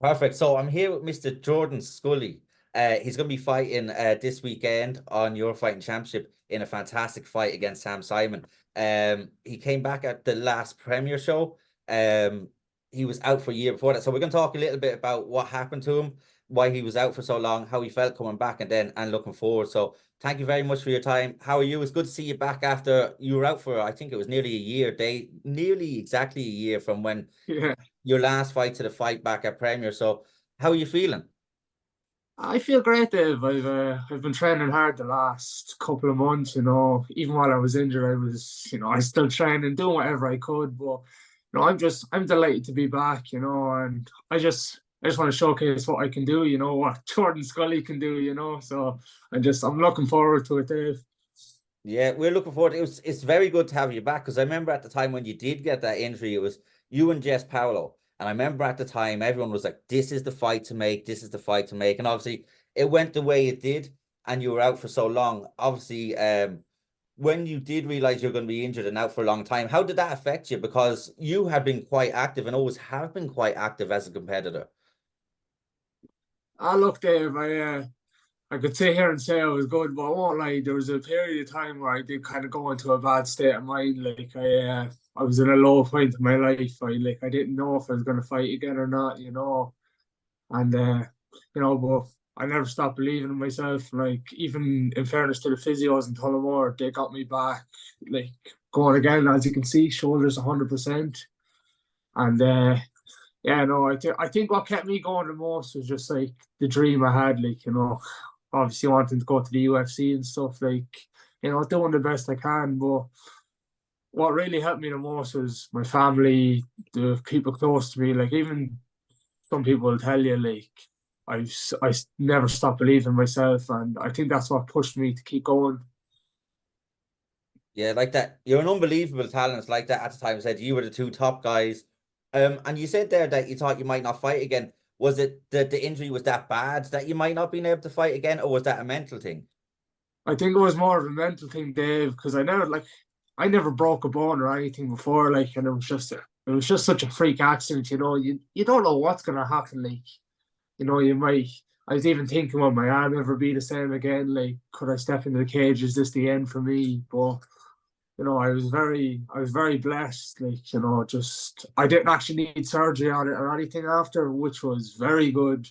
Perfect. So I'm here with Mr. Jordan Scully. He's going to be fighting this weekend on your fighting championship in a fantastic fight against Sam Simon. He came back at the last Premier show. Um, he was out for a year before that. So we're going to talk a little bit about what happened to him, why he was out for so long, how he felt coming back, and looking forward. So thank you very much for your time. How are you? It's good to see you back after you were out for, I think it was nearly a year, nearly exactly a year from when Yeah, your last fight to the fight back at Premier. So how are you feeling? I feel great, Dave. I've been training hard the last couple of months. Even while I was injured, I still training, doing whatever I could. But I'm delighted to be back. And I just want to showcase what I can do. What Jordan Scully can do. So I'm looking forward to it, Dave. Yeah, we're looking forward. It's very good to have you back because I remember at the time when you did get that injury, it was you and Jess Paulo. And I remember at the time everyone was like, "This is the fight to make. This is the fight to make." And obviously it went the way it did, and you were out for so long. Obviously, when you did realize you're going to be injured and out for a long time, how did that affect you? Because you have been quite active and always have been quite active as a competitor. Look, Dave. I could sit here and say I was good, but I won't lie. There was a period of time where I did kind of go into a bad state of mind. I was in a low point in my life. I didn't know if I was going to fight again or not. And but I never stopped believing in myself. Like, even in fairness to the physios in Tullamore, they got me back. Like, going again, as you can see, shoulders 100%. And yeah, no, I think what kept me going the most was just like the dream I had. Obviously wanting to go to the UFC and stuff. Doing the best I can. But what really helped me the most was my family, the people close to me. Like, even some people will tell you, like, I never stopped believing in myself, and I think that's what pushed me to keep going. Yeah, like that. You're an unbelievable talent. Like that at the time said you were the two top guys. And you said there that you thought you might not fight again. Was it that the injury was that bad that you might not been able to fight again, or was that a mental thing? I think it was more of a mental thing, Dave, because I never broke a bone or anything before, and it was just such a freak accident. You don't know what's gonna happen. You might. I was even thinking, will my arm ever be the same again? Like, could I step into the cage? Is this the end for me? But I was very blessed. Just I didn't actually need surgery on it or anything after, which was very good.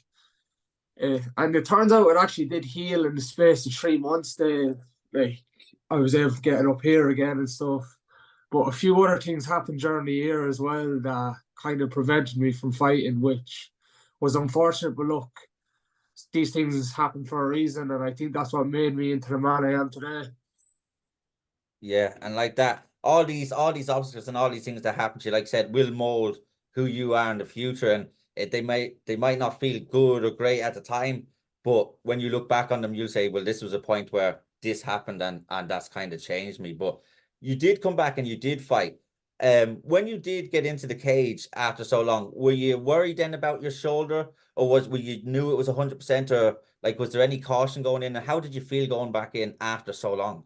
And it turns out it actually did heal in the space of 3 months. Like, I was able to get it up here again and stuff. But a few other things happened during the year as well that kind of prevented me from fighting, which was unfortunate. But look, these things happen for a reason, and I think that's what made me into the man I am today. Yeah, and like that, all these obstacles and all these things that happen to you, like I said, will mold who you are in the future. And they might not feel good or great at the time, but when you look back on them, you'll say, well, this was a point where this happened and that's kind of changed me. But you did come back and you did fight. When you did get into the cage after so long, were you worried then about your shoulder, or were you knew it was 100%, or like was there any caution going in? And how did you feel going back in after so long?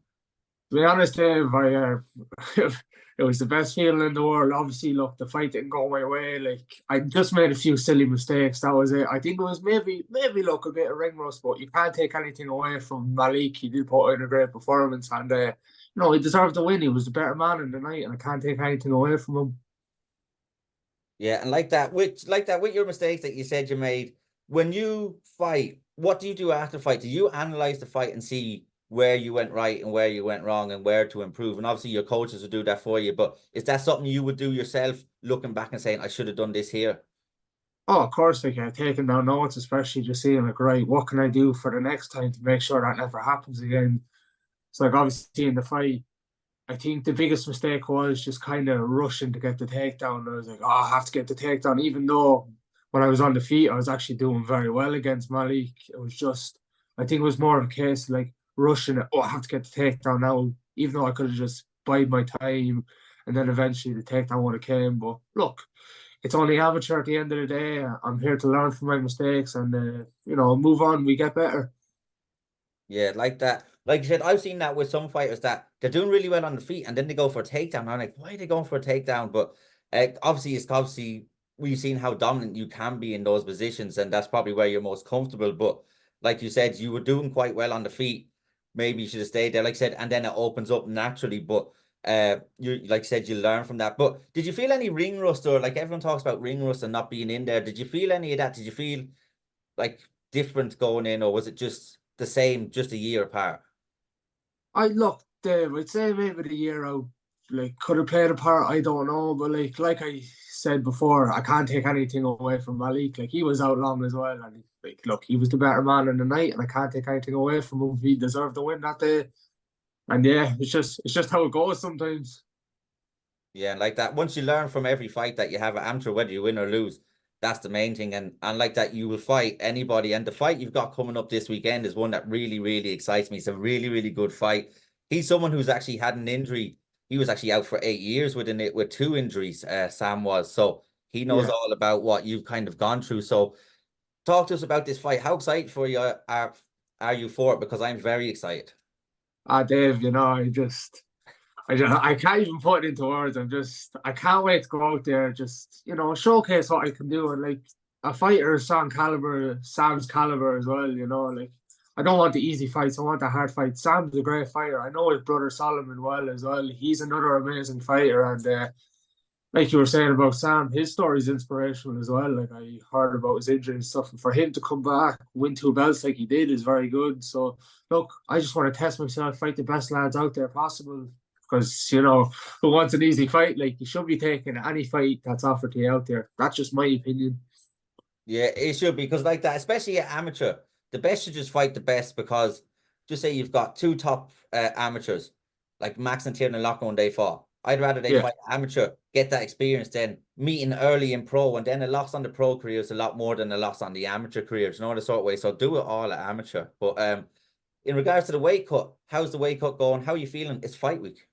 To be honest, Dave, it was the best feeling in the world. Obviously, look, the fight didn't go my way. Like, I just made a few silly mistakes. That was it. I think it was maybe look a bit of ring rust, but you can't take anything away from Malik. He did put in a great performance, and he deserved to win. He was the better man in the night, and I can't take anything away from him. Yeah, and like that with your mistakes that you said you made, when you fight, what do you do after fight? Do you analyze the fight and see where you went right and where you went wrong and where to improve? And obviously your coaches will do that for you, but is that something you would do yourself, looking back and saying, I should have done this here? Oh, of course, taking down notes, especially just seeing like, right, what can I do for the next time to make sure that never happens again. So, like, obviously in the fight. I think the biggest mistake was just kind of rushing to get the takedown. I was like, oh, I have to get the takedown, even though when I was on the feet, I was actually doing very well against Malik. I think it was more of a case of, like, rushing it. Oh, I have to get the takedown now, even though I could have just bide my time, and then eventually the takedown would have came. But look, it's only amateur at the end of the day. I'm here to learn from my mistakes and move on. We get better. Yeah, like that. Like you said, I've seen that with some fighters that they're doing really well on the feet and then they go for a takedown. I'm like, why are they going for a takedown? But obviously, it's obviously we've seen how dominant you can be in those positions, and that's probably where you're most comfortable. But like you said, you were doing quite well on the feet. Maybe you should have stayed there, like I said, and then it opens up naturally. But you like I said, you learn from that. But did you feel any ring rust, or like everyone talks about ring rust and not being in there? Did you feel any of that? Did you feel like different going in, or was it just the same, just a year apart? I look, Dave, I'd say maybe the year out, like, could have played a part, I don't know, but like I said before, I can't take anything away from Malik. Like, he was out long as well, and like, look, he was the better man in the night, and I can't take anything away from him. He deserved the win that day, and yeah, it's just how it goes sometimes. Yeah, and like that, once you learn from every fight that you have at amateur, whether you win or lose, that's the main thing. And like that, you will fight anybody. And the fight you've got coming up this weekend is one that really, really excites me. It's a really, really good fight. He's someone who's actually had an injury. He was actually out for 8 years with 2 injuries. Sam was, so he knows Yeah. all about what you've kind of gone through. So talk to us about this fight. How excited for you are you for it? Because I'm very excited. Dave, I can't even put it into words. I can't wait to go out there, showcase what I can do. And like a fighter of Sam's caliber as well, like I don't want the easy fights. I want the hard fights. Sam's a great fighter. I know his brother Solomon well as well. He's another amazing fighter. And like you were saying about Sam, his story is inspirational as well. Like I heard about his injury and stuff. And for him to come back, win 2 belts like he did is very good. So look, I just want to test myself, fight the best lads out there possible. Because, who wants an easy fight? Like, you should be taking any fight that's offered to you out there. That's just my opinion. Yeah, it should be because like that, especially at amateur, the best should just fight the best because just say you've got two top amateurs like Max and Tiernan Lock when they fought. I'd rather they Yeah, fight amateur, get that experience, than meeting early in pro, and then a loss on the pro career is a lot more than a loss on the amateur career. You know the sort of way. So do it all at amateur. But in regards to the weight cut, how's the weight cut going? How are you feeling? It's fight week.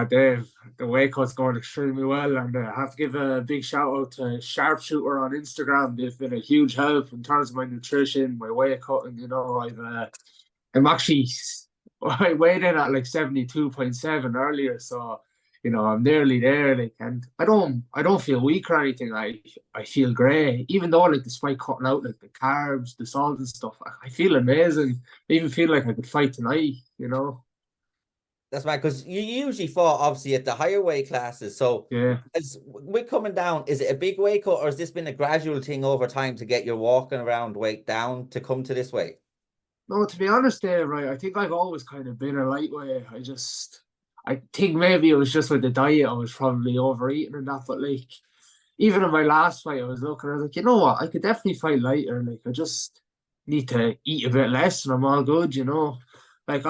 Dave, the weight cut's going extremely well. And I have to give a big shout out to Sharpshooter on Instagram. They've been a huge help in terms of my nutrition, my weight cutting. I'm actually, I weighed in at like 72.7 earlier. So, I'm nearly there. Like, and I don't feel weak or anything. I feel great. Even though, like, despite cutting out like the carbs, the salt and stuff, I feel amazing. I even feel like I could fight tonight. That's right, because you usually fought obviously at the higher weight classes. So Yeah. as we're coming down, is it a big weight cut or has this been a gradual thing over time to get your walking around weight down to come to this weight? No, to be honest, Dave, right, I think I've always kind of been a lightweight. I think maybe it was just with the diet, I was probably overeating and that. But like, even in my last fight, I was like, you know what, I could definitely fight lighter. Like, I just need to eat a bit less and I'm all good. Like,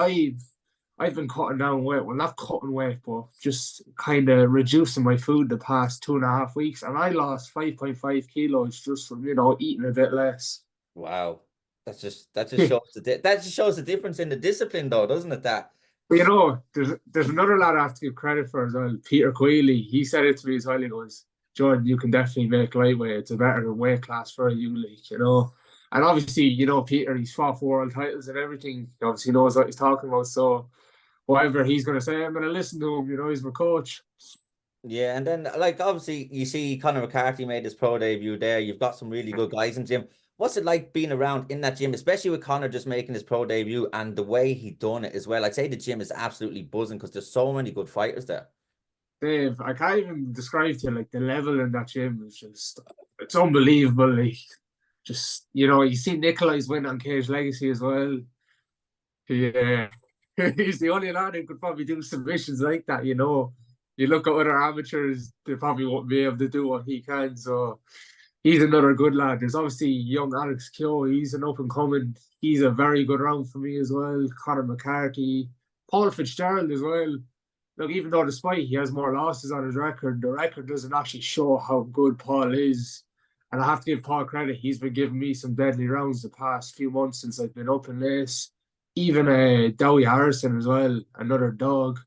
I've been cutting down weight. Well, not cutting weight, but just kind of reducing my food the past 2.5 weeks. And I lost 5.5 kilos just from, eating a bit less. Wow. That just shows that just shows the difference in the discipline though, doesn't it? That But there's another lad I have to give credit for as well, Peter Queally. He said it to me as well. He goes, Jordan, you can definitely make lightweight. It's a better weight class for you, like. And obviously, Peter, he's fought for world titles and everything. He obviously knows what he's talking about. So whatever he's gonna say, I'm gonna listen to him. He's my coach. yeah, and then like obviously you see Conor McCarthy made his pro debut there. You've got some really good guys in gym. What's it like being around in that gym, especially with Conor just making his pro debut and the way he done it as well? I'd say the gym is absolutely buzzing because there's so many good fighters there. Dave, I can't even describe to you like the level in that gym is it's unbelievable. Like just you see Nikolai's win on Cage Legacy as well. Yeah. He's the only lad who could probably do submissions like that. You look at other amateurs, they probably won't be able to do what he can. So he's another good lad. There's obviously young Alex Keogh. He's an up and coming. He's a very good round for me as well. Conor McCarthy, Paul Fitzgerald as well. Look, even though despite he has more losses on his record, the record doesn't actually show how good Paul is. And I have to give Paul credit. He's been giving me some deadly rounds the past few months since I've been up in Lace. Even Dowie Harrison as well, another dog.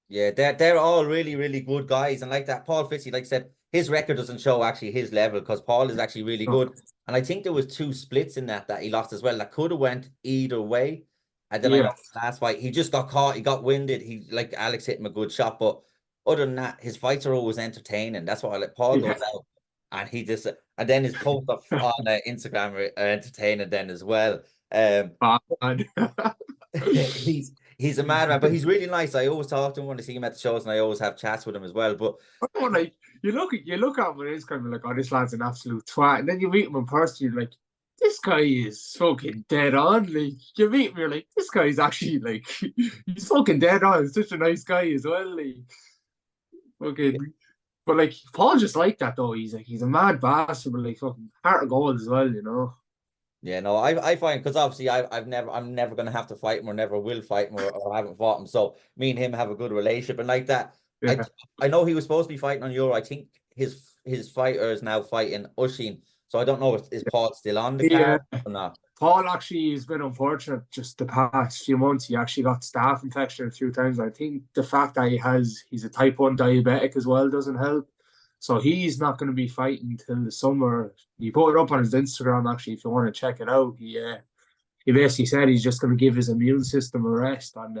Yeah, they're all really, really good guys. And like that, Paul Fitzy, like I said, his record doesn't show actually his level because Paul is actually really Oh, good. And I think there was 2 splits in that he lost as well. That could have went either way. And then I know yeah, last fight, he just got caught, he got winded. He like Alex hit him a good shot, but other than that, his fights are always entertaining. That's why I like Paul Yeah, goes out and he just and then his posts on Instagram are entertaining then as well. bad. He's a madman, but he's really nice. I always talk to him when I see him at the shows, and I always have chats with him as well. But Oh, like you look at him on Instagram, you're like, oh, this lad's an absolute twat, and then you meet him in person, you're like, this guy is fucking dead on. Like you meet him, you're like, this guy's actually like, he's fucking dead on. He's such a nice guy as well. Like fucking, but like Paul just like that though. He's a mad bastard, but like fucking heart of gold as well, you know. yeah, no, I find because obviously I'm never gonna have to fight him or never will fight him or haven't fought him. So me and him have a good relationship and like that. I Yeah, I know he was supposed to be fighting on Euro. I think his fighter is now fighting Ushin. So I don't know if is Paul still on the yeah. card or not. Paul actually has been unfortunate just the past few months. He actually got staph infection a few times. I think the fact that he's a type 1 diabetic as well doesn't help. So he's not going to be fighting till the summer. He put it up on his Instagram actually if you want to check it out. He basically said he's just going to give his immune system a rest and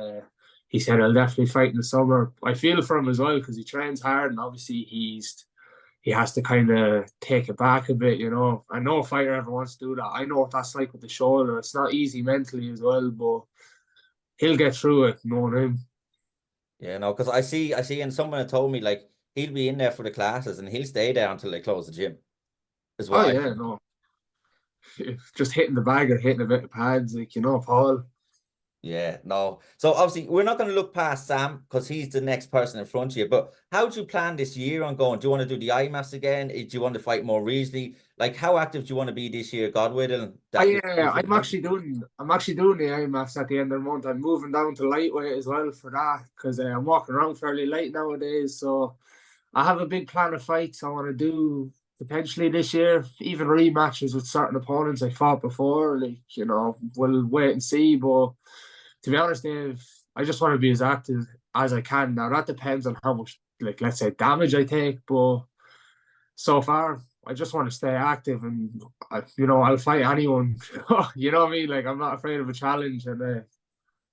he said he'll definitely fight in the summer. I feel for him as well because he trains hard and obviously he has to kind of take it back a bit, you know. I know a fighter ever wants to do that. I know what that's like with the shoulder. It's not easy mentally as well, but he'll get through it, knowing him. Yeah, no, because I see, and someone had told me like he'll be in there for the classes and he'll stay there until they close the gym. Is Oh what I yeah, no. Just hitting the bag or hitting a bit of pads, like you know, Paul. Yeah, no. So obviously we're not going to look past Sam because he's the next person in front of you. But how do you plan this year on going? Do you want to do the IMAFs again? Do you want to fight more regionally? Like how active do you want to be this year, God willing, that you're I'm actually doing the IMFs at the end of the month. I'm moving down to lightweight as well for that because I'm walking around fairly late nowadays. So I have a big plan of fights I want to do potentially this year, even rematches with certain opponents I fought before. Like, you know, we'll wait and see. But to be honest, Dave, I just want to be as active as I can. Now that depends on how much, like, let's say, damage I take. But so far, I just want to stay active, and you know, I'll fight anyone. You know what I mean? Like, I'm not afraid of a challenge, and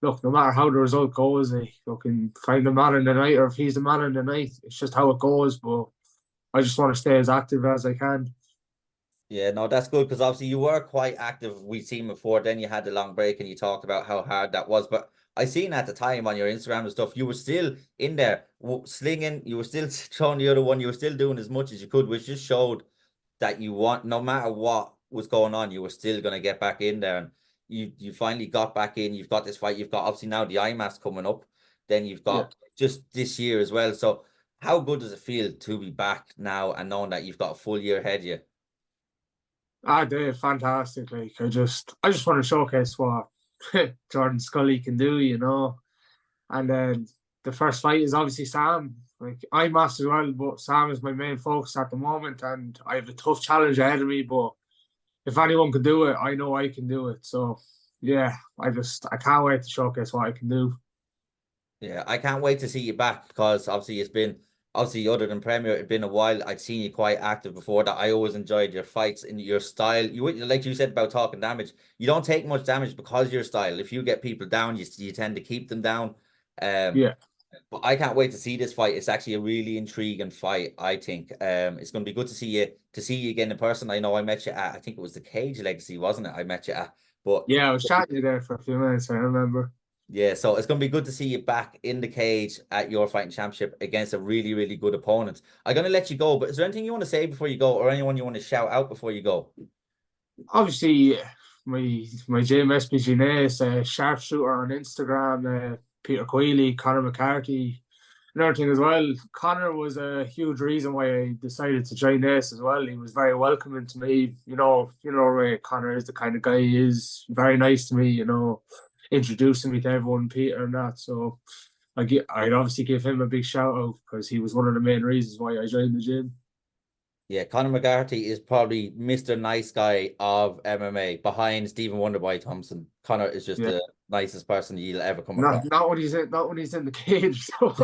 look, no matter how the result goes, I can find the man in the night, or if he's the man in the night, it's just how it goes. But I just want to stay as active as I can. Yeah, no, that's good because obviously you were quite active. We've seen before. Then you had the long break and you talked about how hard that was. But I seen at the time on your Instagram and stuff, you were still in there slinging. You were still throwing the other one. You were still doing as much as you could, which just showed that you want, no matter what was going on, you were still going to get back in there. And you finally got back in. You've got this fight. You've got obviously now the IMAS coming up. Then you've Yeah. got just this year as well. So how good does it feel to be back now and knowing that you've got a full year ahead of you? They're fantastic. Like I just want to showcase what Jordan Scully can do, you know. And then the first fight is obviously Sam. Like I'm master as well, but Sam is my main focus at the moment, and I have a tough challenge ahead of me. But if anyone could do it, I know I can do it. So yeah, I can't wait to showcase what I can do. Yeah, I can't wait to see you back because obviously it's been obviously other than Premier, it's been a while. I'd seen you quite active before that. I always enjoyed your fights and your style. Like you said about talking damage, you don't take much damage because of your style. If you get people down, you tend to keep them down. Um, Yeah. but I can't wait to see this fight. It's actually a really intriguing fight, I think. It's going to be good to see you again in person. I know I met you at I think it was the Cage Legacy, wasn't it? I met you at, but Yeah, I was chatting to you there for a few minutes, I remember. yeah, so it's going to be good to see you back in the cage at your fighting championship against a really, really good opponent. I'm going to let you go, but is there anything you want to say before you go, or anyone you want to shout out before you go? Obviously, my gym SPG Nace, sharpshooter on Instagram, Peter Queely, Conor McCarthy. Another thing as well, Conor was a huge reason why I decided to join this as well. He was very welcoming to me. Conor is the kind of guy he is. Very nice to me. You know, introducing me to everyone, Peter and that. So I'd obviously give him a big shout out because he was one of the main reasons why I joined the gym. Yeah, Conor McCarthy is probably Mr. Nice Guy of MMA behind Stephen Wonderboy Thompson. Conor is just Yeah, the nicest person you'll ever come across. not when he's in the cage. So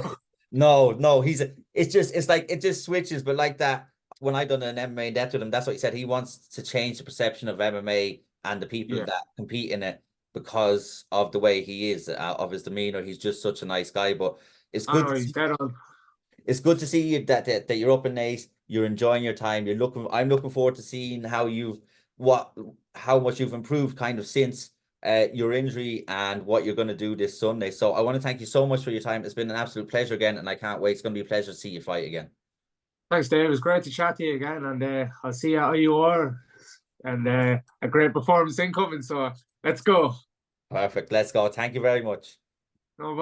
No, no, it's like it just switches, but like that, when I done an MMA in depth with him, that's what he said. He wants to change the perception of MMA and the people yeah, that compete in it because of the way he is, of his demeanor. He's just such a nice guy, but it's I good know to he's see, dead on. it's good to see you that you're up in Naas, you're enjoying your time. I'm looking forward to seeing how much you've improved kind of since your injury and what you're going to do this Sunday. So I want to thank you so much for your time. It's been an absolute pleasure again, and I can't wait. It's going to be a pleasure to see you fight again. Thanks, Dave. It was great to chat to you again, and I'll see you at IUR, and a great performance incoming. So let's go. Perfect. Let's go. Thank you very much. No